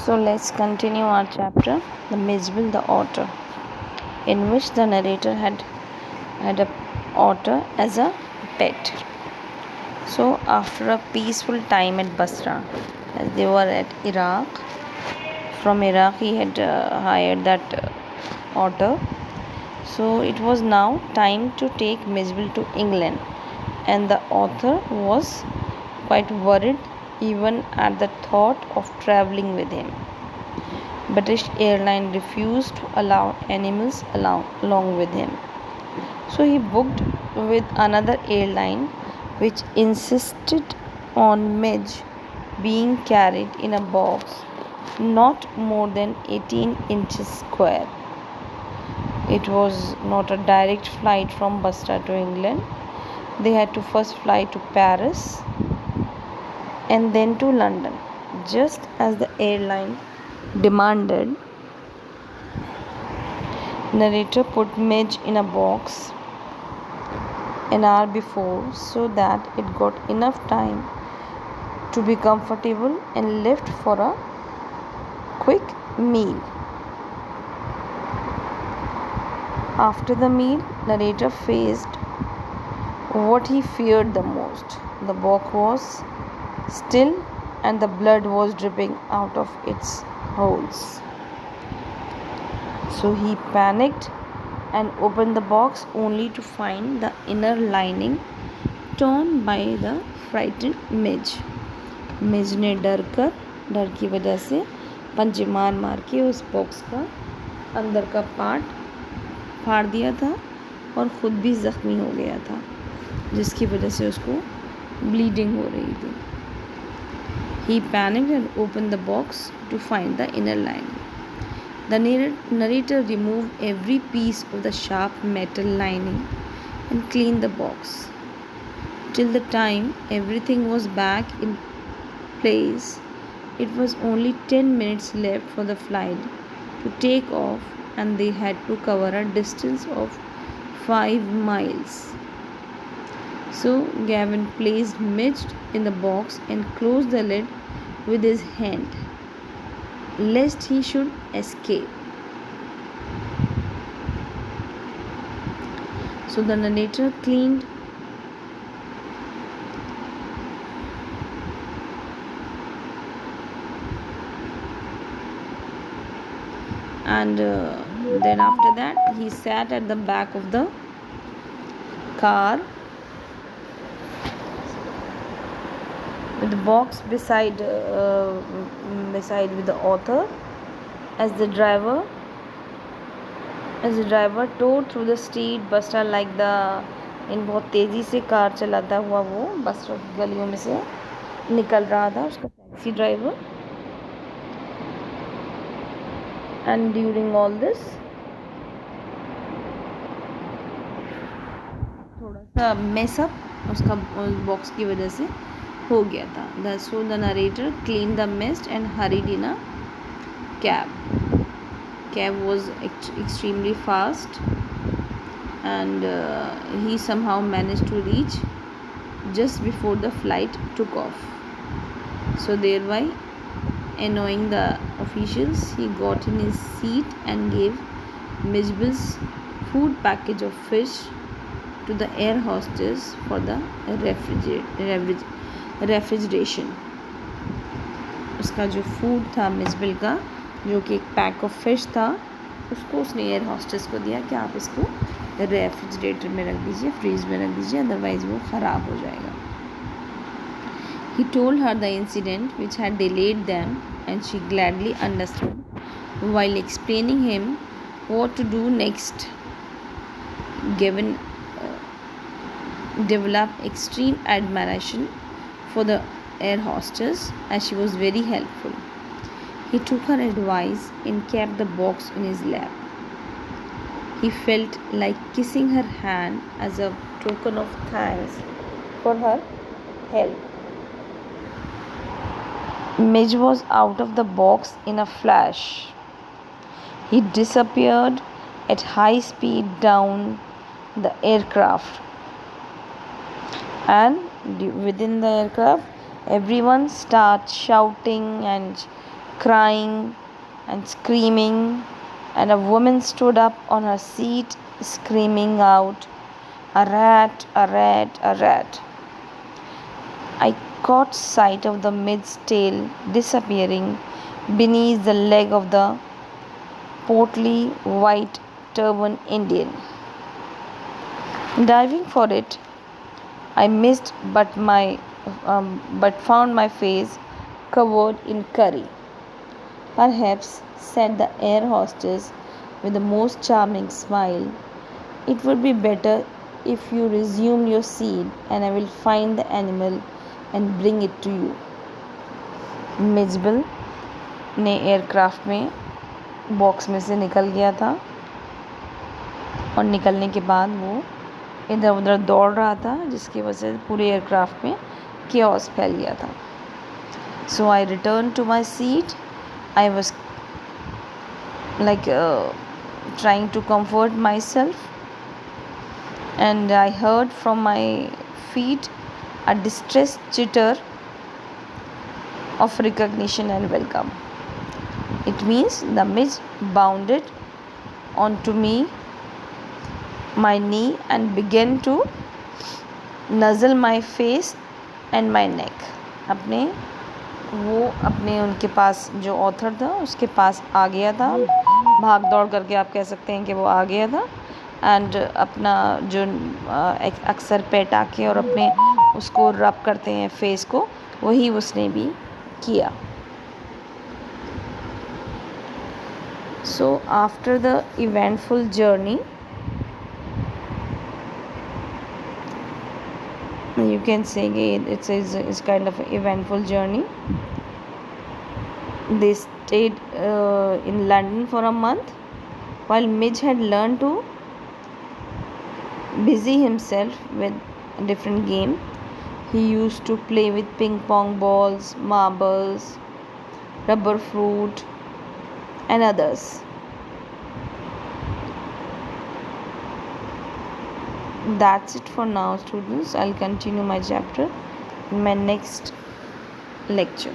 So let's continue our chapter, The Mizbil the Otter, in which the narrator had a otter as a pet. So after a peaceful time at Basra, as they were at Iraq, from Iraq he had hired that otter. So it was now time to take Mizbil to England, and the author was quite worried even at the thought of travelling with him. British Airline refused to allow animals along with him. So he booked with another airline which insisted on Midge being carried in a box not more than 18 inches square. It was not a direct flight from Basra to England. They had to first fly to Paris and then to London, just as the airline demanded. Narrator put Midge in a box an hour before so that it got enough time to be comfortable and left for a quick meal. After the meal, narrator faced what he feared the most. The box was still and the blood was dripping out of its holes. So he panicked and opened the box only to find the inner lining torn by the frightened Midge. Midge ने डर की वजह से पंजे मार के उस box का अंदर का पार्ट फाड़ दिया था और ख़ुद भी ज़ख्मी हो गया था, जिसकी वजह से उसको ब्लीडिंग हो रही थी. He panicked and opened the box to find the inner lining. The narrator removed every piece of the sharp metal lining and cleaned the box. Till the time everything was back in place, it was only 10 minutes left for the flight to take off, and they had to cover a distance of 5 miles. So Gavin placed Midge in the box and closed the lid with his hand, lest he should escape. So the narrator cleaned and then after that he sat at the back of the car with the box beside with the author as the driver tore through the street Basra like the इन बहुत तेज़ी से car चलाता हुआ वो बसरा की गलियों में से निकल रहा था उसका taxi driver. And during all this थोड़ा सा मेसअप उसका बॉक्स की वजह से हो गया था. So the narrator cleaned the mess and hurried in a cab. Cab was extremely fast, and he somehow managed to reach just before the flight took off. So thereby annoying the officials, he got in his seat and gave Mizbil's food package of fish to the air hostess for the refrigeration. उसका जो food था मिज़बिल का, जो कि एक pack of fish था, उसको उसने एयर हॉस्टेस को दिया कि आप इसको रेफ्रिजरेटर में रख दीजिए, फ्रीज में रख दीजिए, अदरवाइज़ वो ख़राब हो जाएगा. He told her the incident which had delayed them, and she gladly understood. While explaining him what to do next, Gavin developed extreme admiration for the air hostess, as she was very helpful. He took her advice and kept the box in his lap. He felt like kissing her hand as a token of thanks for her help. Midge was out of the box in a flash. He disappeared at high speed down the aircraft, and within the aircraft everyone started shouting and crying and screaming, and a woman stood up on her seat, screaming out, "A rat, a rat, a rat." I caught sight of the mid's tail disappearing beneath the leg of the portly white turban Indian. Diving for it, I missed, but found my face covered in curry. "Perhaps," said the air hostess with the most charming smile, "it would be better if you resume your seat, and I will find the animal and bring it to you." Mijbil ने aircraft में box में से निकल गया था और निकलने के बाद वो इधर उधर दौड़ रहा था, जिसकी वजह से पूरे एयरक्राफ्ट में केओस फैल गया था. So I return to my seat. I was trying to comfort myself, and I heard from my feet a distressed chitter of recognition and welcome. It means the midge bounded onto my knee and began to nuzzle my face and my neck. अपने उनके पास जो author था उसके पास आ गया था, भाग दौड़ करके आप कह सकते हैं कि वो आ गया था, एंड अपना जो अक्सर पेट आके और अपने उसको रब करते हैं फेस को, वही उसने भी किया. So after the eventful journey, you can say it's kind of an eventful journey. They stayed in London for a month. While Midge had learned to busy himself with a different game, he used to play with ping pong balls, marbles, rubber fruit, and others. That's it for now, students. I'll continue my chapter in my next lecture.